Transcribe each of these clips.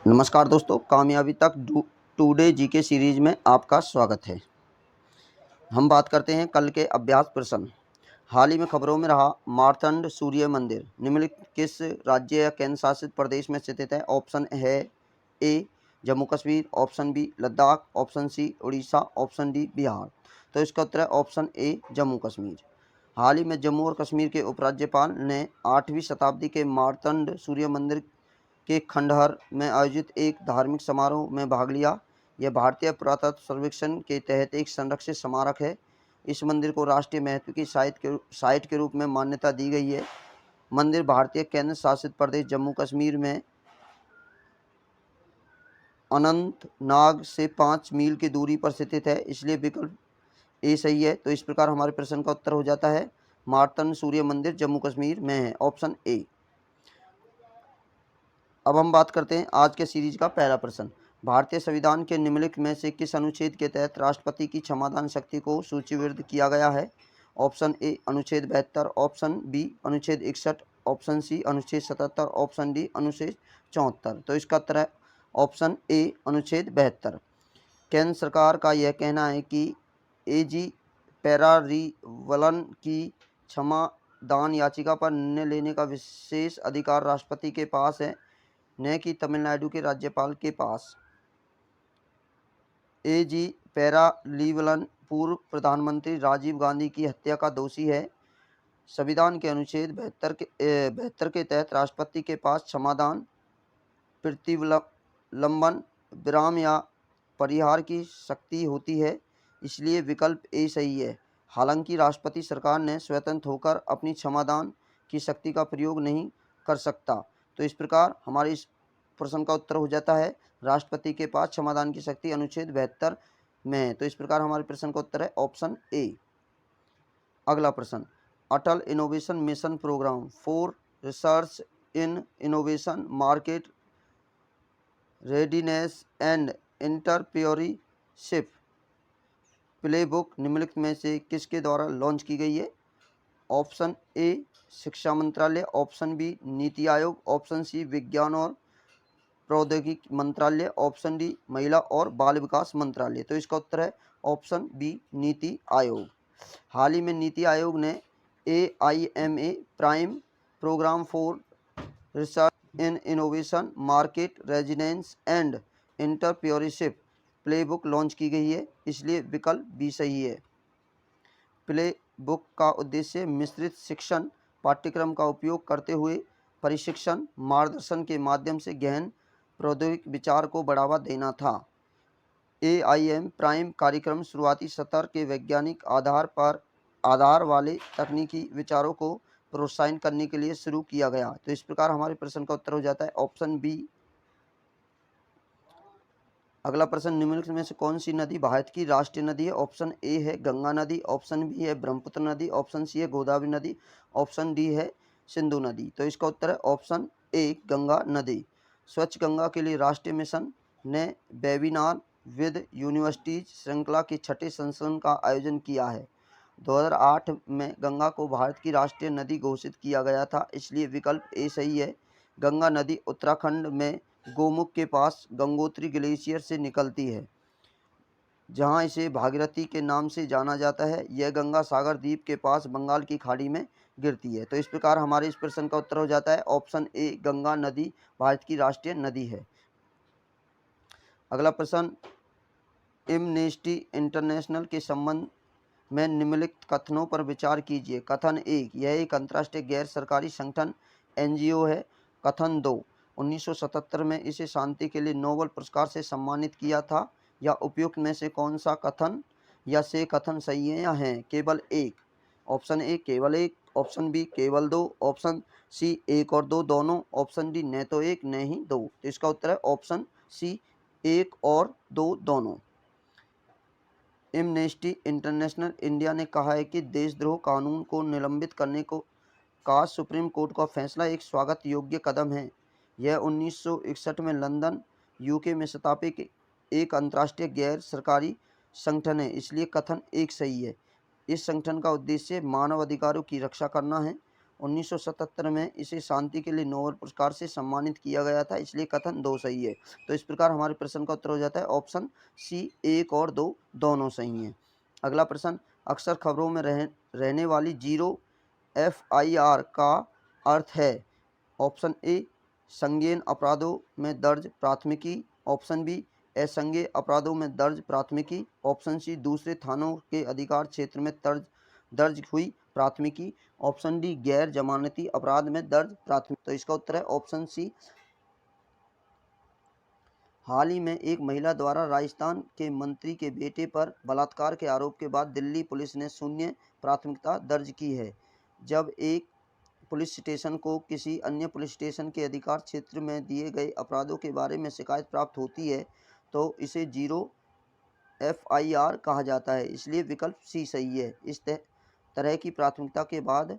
नमस्कार दोस्तों, कामयाबी तक टुडे जीके सीरीज में आपका स्वागत है। हम बात करते हैं कल के अभ्यास प्रश्न। हाल ही में खबरों में रहा मार्तंड सूर्य मंदिर निम्नलिखित किस राज्य या केंद्र शासित प्रदेश में स्थित है? ऑप्शन है A Jammu Kashmir, option B Ladakh, option C Orissa, option D Bihar. तो इसका उत्तर है ऑप्शन ए जम्मू कश्मीर। हाल ही में जम्मू और कश्मीर के उपराज्यपाल ने 8वीं शताब्दी के मार्तंड सूर्य मंदिर के खंडहर में आयोजित एक धार्मिक समारोह में भाग लिया। यह भारतीय पुरातत्व सर्वेक्षण के तहत एक संरक्षित स्मारक है। इस मंदिर को राष्ट्रीय महत्व की साइट के रूप में मान्यता दी गई है। मंदिर भारतीय केंद्र शासित प्रदेश जम्मू कश्मीर में अनंतनाग से 5 मील की दूरी पर स्थित है, इसलिए विकल्प ए सही है। तो इस प्रकार हमारे प्रश्न का उत्तर हो जाता है मार्तंड सूर्य मंदिर जम्मू कश्मीर में है, ऑप्शन ए। अब हम बात करते हैं आज के सीरीज का पहला प्रश्न। भारतीय संविधान के निम्नलिखित में से किस अनुच्छेद के तहत राष्ट्रपति की क्षमादान शक्ति को सूचीबद्ध किया गया है? ऑप्शन ए अनुच्छेद 72, ऑप्शन बी अनुच्छेद 61, ऑप्शन सी अनुच्छेद 77, ऑप्शन डी अनुच्छेद 74। तो इसका उत्तर है ऑप्शन ए अनुच्छेद 72। केंद्र सरकार का यह कहना है कि एजी पेरारीवलन की क्षमा दान याचिका पर निर्णय लेने का विशेष अधिकार राष्ट्रपति के पास है, न कि तमिलनाडु के राज्यपाल के पास। एजी पेरारीवलन पूर्व प्रधानमंत्री राजीव गांधी की हत्या का दोषी है। संविधान के अनुच्छेद 72 के तहत राष्ट्रपति के पास क्षमादान, प्रतिलंबन, विराम या परिहार की शक्ति होती है, इसलिए विकल्प ए सही है। हालांकि राष्ट्रपति सरकार ने स्वतंत्र होकर अपनी क्षमादान की शक्ति का प्रयोग नहीं कर सकता। तो इस प्रकार हमारे इस प्रश्न का उत्तर हो जाता है राष्ट्रपति के पास क्षमादान की शक्ति अनुच्छेद 72 में है। तो इस प्रकार हमारे प्रश्न का उत्तर है ऑप्शन ए। अगला प्रश्न, Atal innovation mission programme for research in innovation, market readiness and entrepreneurship playbook निम्नलिखित में से किसके द्वारा लॉन्च की गई है? ऑप्शन ए शिक्षा मंत्रालय, option B NITI Aayog, option C विज्ञान और प्रौद्योगिकी मंत्रालय, ऑप्शन डी महिला और बाल विकास मंत्रालय। तो इसका उत्तर है ऑप्शन बी नीति आयोग। हाल ही में नीति आयोग ने AIMA prime programme for research in innovation, market residence and entrepreneurship playbook launch की गई है, इसलिए विकल्प बी सही है। प्ले बुक का उद्देश्य मिश्रित शिक्षण पाठ्यक्रम का उपयोग करते हुए प्रशिक्षण मार्गदर्शन के माध्यम से गहन प्रौद्योगिक विचार को बढ़ावा देना था। AIM प्राइम कार्यक्रम शुरुआती स्तर के वैज्ञानिक आधार वाले तकनीकी विचारों को प्रोत्साहित करने के लिए शुरू किया गया। तो इस प्रकार हमारे प्रश्न का उत्तर हो जाता है ऑप्शन बी। अगला प्रश्न, निम्नलिखित में से कौन सी नदी भारत की राष्ट्रीय नदी है? ऑप्शन ए है गंगा नदी, ऑप्शन बी है ब्रह्मपुत्र नदी, ऑप्शन सी है गोदावरी नदी, ऑप्शन डी है सिंधु नदी। तो इसका उत्तर है ऑप्शन ए गंगा नदी। स्वच्छ गंगा के लिए राष्ट्रीय मिशन ने वेबिनार विद यूनिवर्सिटीज श्रृंखला के 6ठे संस्करण का आयोजन किया है। 2008 में गंगा को भारत की राष्ट्रीय नदी घोषित किया गया था, इसलिए विकल्प ए सही है। गंगा नदी उत्तराखंड में गोमुख के पास गंगोत्री ग्लेशियर से निकलती है, जहां इसे भागीरथी के नाम से जाना जाता है। यह गंगा सागर द्वीप के पास बंगाल की खाड़ी में गिरती है। तो इस प्रकार हमारे इस प्रश्न का उत्तर हो जाता है ऑप्शन ए गंगा नदी भारत की राष्ट्रीय नदी है। अगला प्रश्न, एमनेस्टी इंटरनेशनल के संबंध में निम्नलिखित कथनों पर विचार कीजिए। कथन 1, यह एक अंतर्राष्ट्रीय गैर सरकारी संगठन NGO है। कथन 2, 1977 में इसे शांति के लिए नोबेल पुरस्कार से सम्मानित किया था। या उपयुक्त में से कौन सा कथन या से कथन सही है या हैं? केवल एक। ऑप्शन ए केवल एक, ऑप्शन बी केवल दो, ऑप्शन सी एक और दो दोनों, ऑप्शन डी न तो एक न ही दो। तो इसका उत्तर है ऑप्शन सी एक और दो दोनों। एमनेस्टी इंटरनेशनल इंडिया ने कहा है कि देशद्रोह कानून को निलंबित करने का सुप्रीम कोर्ट का फैसला एक स्वागत योग्य कदम है। यह 1961 में लंदन UK में स्थापित एक अंतर्राष्ट्रीय गैर सरकारी संगठन है, इसलिए कथन एक सही है। इस संगठन का उद्देश्य मानव अधिकारों की रक्षा करना है 1977 में इसे शांति के लिए नोबेल पुरस्कार से सम्मानित किया गया था, इसलिए कथन 2 सही है। तो इस प्रकार हमारे प्रश्न का उत्तर हो जाता है ऑप्शन सी 1 और 2 दोनों सही हैं। अगला प्रश्न, अक्सर खबरों में रहने वाली जीरो FIR का अर्थ है। ऑप्शन ए संज्ञेय अपराधों में दर्ज प्राथमिकी, ऑप्शन बी असंज्ञेय अपराधों में दर्ज प्राथमिकी, ऑप्शन सी दूसरे थानों के अधिकार क्षेत्र में दर्ज हुई प्राथमिकी, ऑप्शन डी गैर जमानती अपराध में दर्ज प्राथमिकी। तो इसका उत्तर है ऑप्शन सी। हाल ही में एक महिला द्वारा राजस्थान के मंत्री के बेटे पर बलात्कार के आरोप के बाद दिल्ली पुलिस ने शून्य प्राथमिकता दर्ज की है। जब एक पुलिस स्टेशन को किसी अन्य पुलिस स्टेशन के अधिकार क्षेत्र में दिए गए अपराधों के बारे में शिकायत प्राप्त होती है तो इसे जीरो FIR कहा जाता है, इसलिए विकल्प सी सही है। इस तरह की प्राथमिकता के बाद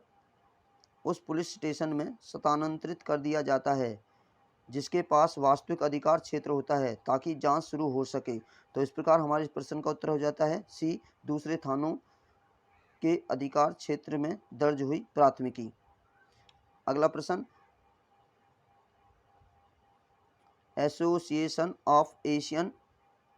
उस पुलिस स्टेशन में स्थानांतरित कर दिया जाता है जिसके पास वास्तविक अधिकार क्षेत्र होता है ताकि जांच शुरू हो सके। तो इस प्रकार हमारे इस प्रश्न का उत्तर हो जाता है सी दूसरे थानों के अधिकार क्षेत्र में दर्ज हुई प्राथमिकी। अगला प्रश्न, association of Asian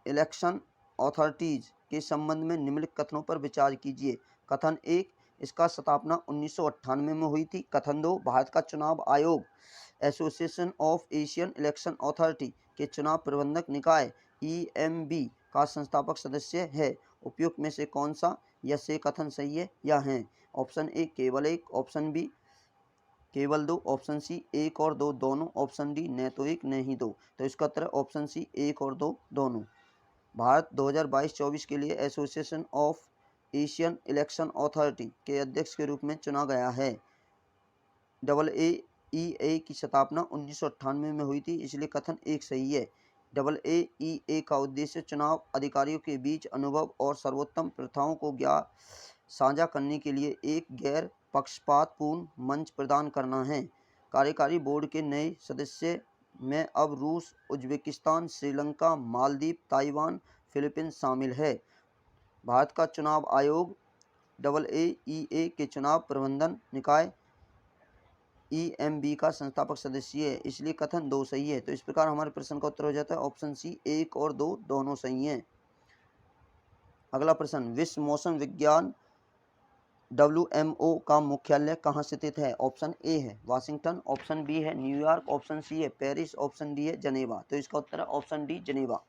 election authorities के संबंध में निम्नलिखित कथनों पर विचार कीजिए। कथन 1, इसका स्थापना 1998 में हुई थी। कथन 2, भारत का चुनाव आयोग association of Asian election authority के चुनाव प्रबंधक निकाय EMB का संस्थापक सदस्य है। उपयुक्त में से कौन सा या से कथन सही है या हैं? ऑप्शन ए केवल 1, ऑप्शन बी केवल 2, ऑप्शन सी 1 और 2 दोनों, ऑप्शन डी न तो 1 न ही 2। तो इसका उत्तर है ऑप्शन सी 1 और 2 दोनों। भारत 2022-24 के लिए association of Asian election authority के अध्यक्ष के रूप में चुना गया है। AAEA की स्थापना 1998 में हुई थी, इसलिए कथन 1 सही है। AAEA का उद्देश्य चुनाव अधिकारियों के बीच अनुभव और सर्वोत्तम प्रथाओं को साझा करने के लिए एक गैर पक्षपातपूर्ण मंच प्रदान करना है। कार्यकारी बोर्ड के नए सदस्य में अब रूस, Uzbekistan, Sri Lanka, Maldives, Taiwan, Philippines शामिल है। भारत का चुनाव आयोग AAEA के चुनाव प्रबंधन निकाय EMB का संस्थापक सदस्य है, इसलिए कथन 2 सही है। तो इस प्रकार हमारे प्रश्न का उत्तर हो जाता है ऑप्शन सी 1 और 2 दोनों सही हैं। अगला प्रश्न, विश्व मौसम विज्ञान WMO का मुख्यालय कहाँ स्थित है? ऑप्शन ए है वाशिंगटन, ऑप्शन बी है न्यूयॉर्क, ऑप्शन सी है पेरिस, ऑप्शन डी है जनेवा। तो इसका उत्तर है ऑप्शन डी जनेवा।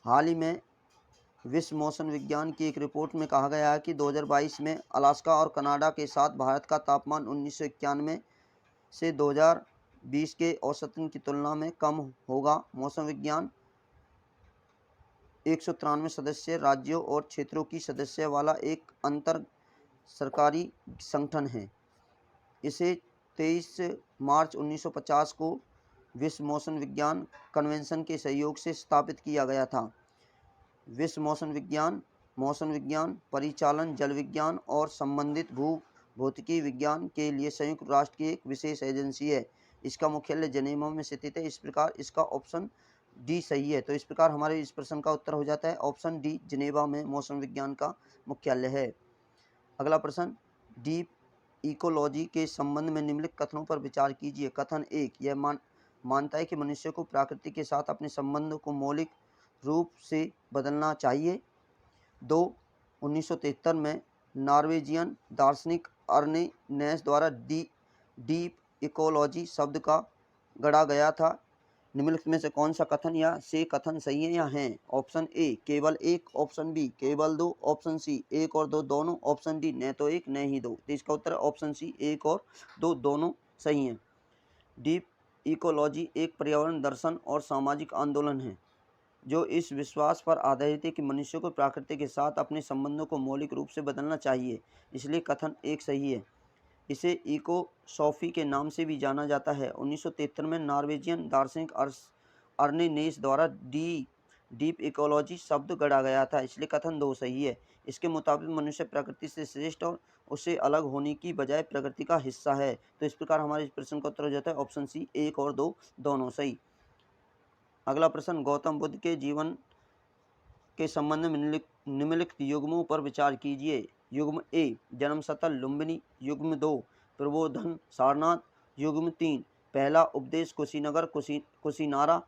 हाल ही में विश्व मौसम विज्ञान की एक रिपोर्ट में कहा गया है कि 2022 में अलास्का और कनाडा के साथ भारत का तापमान 1991 से 2020 के औसतन की तुलना में कम होगा। मौसम विज्ञान 193 सदस्य राज्यों और क्षेत्रों की सदस्य वाला एक अंतर सरकारी संगठन है। इसे 23 मार्च 1950 को विश्व मौसम विज्ञान कन्वेंशन के सहयोग से स्थापित किया गया था। विश्व मौसम विज्ञान, परिचालन, जल विज्ञान और संबंधित भौतिकी विज्ञान के लिए संयुक्त राष्ट्र की एक विशेष एजेंसी है। इसका मुख्यालय जनेवा में स्थित है। इस प्रकार इसका ऑप्शन डी सही है। तो इस प्रकार हमारे इस प्रश्न का उत्तर हो जाता है ऑप्शन डी जनेवा में मौसम विज्ञान का मुख्यालय है। अगला प्रश्न, डीप इकोलॉजी के संबंध में निम्नलिखित कथनों पर विचार कीजिए। कथन 1, यह मानता है कि मनुष्य को प्रकृति के साथ अपने संबंध को मौलिक रूप से बदलना चाहिए। 2, 1973 में नॉर्वेजियन दार्शनिक अर्ने नेस द्वारा डीप इकोलॉजी शब्द का गढ़ा गया था। निम्नलिखित में से कौन सा कथन या से कथन सही है या हैं? ऑप्शन ए केवल 1, ऑप्शन बी केवल 2, ऑप्शन सी 1 और 2 दोनों, ऑप्शन डी न तो 1 न ही 2। तो इसका उत्तर है ऑप्शन सी 1 और 2 दोनों सही हैं। डीप इकोलॉजी एक पर्यावरण दर्शन और सामाजिक आंदोलन है जो इस विश्वास पर आधारित है कि मनुष्य को प्रकृति के साथ अपने संबंधों को मौलिक रूप से बदलना चाहिए, इसलिए कथन 1 सही है। इसे इकोसॉफी के नाम से भी जाना जाता है। 1973 में नॉर्वेजियन दार्शनिक अर्ने नेस द्वारा डीप इकोलॉजी शब्द गढ़ा गया था, इसलिए कथन 2 सही है। इसके मुताबिक मनुष्य प्रकृति से श्रेष्ठ और उससे अलग होने की बजाय प्रकृति का हिस्सा है। तो इस प्रकार हमारे इस प्रश्न का उत्तर हो जाता है ऑप्शन सी 1 और 2 दोनों सही। अगला प्रश्न, गौतम बुद्ध के जीवन के संबंध में निम्नलिखित युग्मों पर विचार कीजिए। युग्म ए जन्मस्थल लुम्बिनी, युग्म 2 प्रबोधन सारनाथ। युग्म 3 पहला उपदेश कुशीनगर कुशीनारा।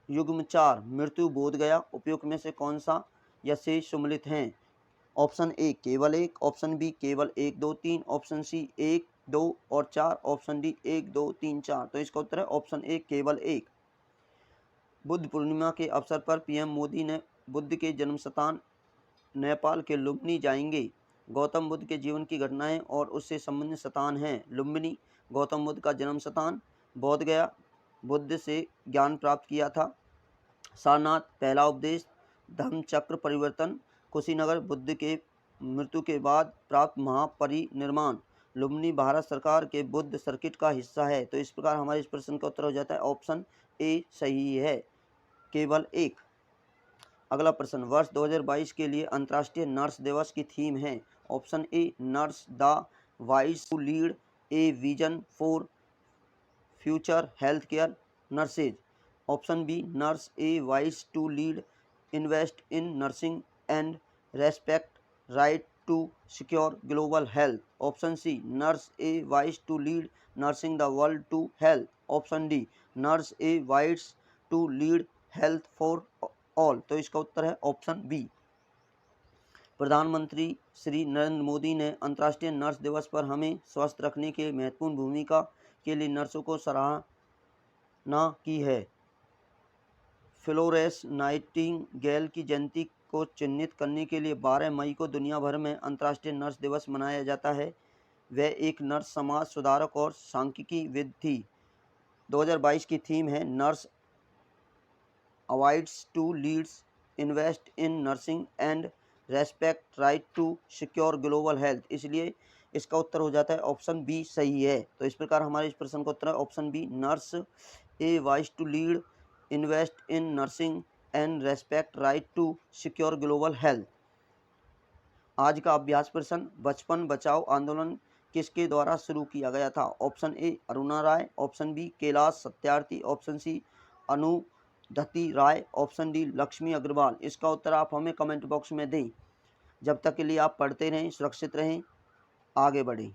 युग्म 4 मृत्यु बोध गया। उपयुक्त में से कौन सा या से सम्मिलित हैं? ऑप्शन ए केवल एक, ऑप्शन बी केवल 1 2 3, ऑप्शन सी 1 2 और 4, ऑप्शन डी 1 2 3 4। तो इसका उत्तर है ऑप्शन ए केवल एक। बुद्ध पूर्णिमा के अवसर पर पीएम मोदी ने बुद्ध के जन्म स्थान नेपाल के लुम्बिनी जाएंगे। गौतम बुद्ध के जीवन की घटनाएं और उससे संबंधित स्थान हैं लुम्बिनी, गौतम बुद्ध का जन्म स्थान, बोध गया, बुद्ध से ज्ञान प्राप्त किया था, सारनाथ पहला उपदेश, धम्म चक्र परिवर्तन, कुशीनगर बुद्ध के मृत्यु के बाद प्राप्त महापरिनिर्वाण, लुम्बिनी भारत सरकार के बुद्ध सर्किट का हिस्सा है। तो इस प्रकार हमारे इस प्रश्न का उत्तर हो जाता है ऑप्शन ए सही है, केवल एक। अगला प्रश्न, वर्ष 2022 के लिए अंतर्राष्ट्रीय नर्स दिवस की थीम है। Option A nurse the voice to lead a vision for future health care nurses. Option B nurse a voice to lead invest in nursing and respect right to secure global health. Option C nurse a voice to lead nursing the world to health. Option D nurse a voice to lead health for all. तो इसका उत्तर है option B. प्रधानमंत्री श्री नरेंद्र मोदी ने अंतर्राष्ट्रीय nurse दिवस पर हमें स्वस्थ रखने के महत्वपूर्ण भूमिका के लिए नर्सों को सराहना की है। फ्लोरेंस नाइटिंगेल की जयंती को चिन्हित करने के लिए 12 मई को दुनिया भर में अंतर्राष्ट्रीय नर्स दिवस मनाया जाता है। वह एक नर्स समाज सुधारक और सांख्यिकीविद थी। 2022 की थीम है nurses a voice to leads invest in nursing and respect right to secure global health, इसलिए इसका उत्तर हो जाता है ऑप्शन बी सही है। तो इस प्रकार हमारे इस प्रश्न का उत्तर है option B nurse a voice to lead invest in nursing and respect right to secure global health. आज का अभ्यास प्रश्न, बचपन बचाओ आंदोलन किसके द्वारा शुरू किया गया था? Option A Aruna Roy, option B Kailash Satyarthi, option C Arundhati Roy, option D Laxmi Agarwal. इसका उत्तर आप हमें कमेंट बॉक्स में दें। जब तक के लिए आप पढ़ते रहें, सुरक्षित रहें, आगे बढ़ें।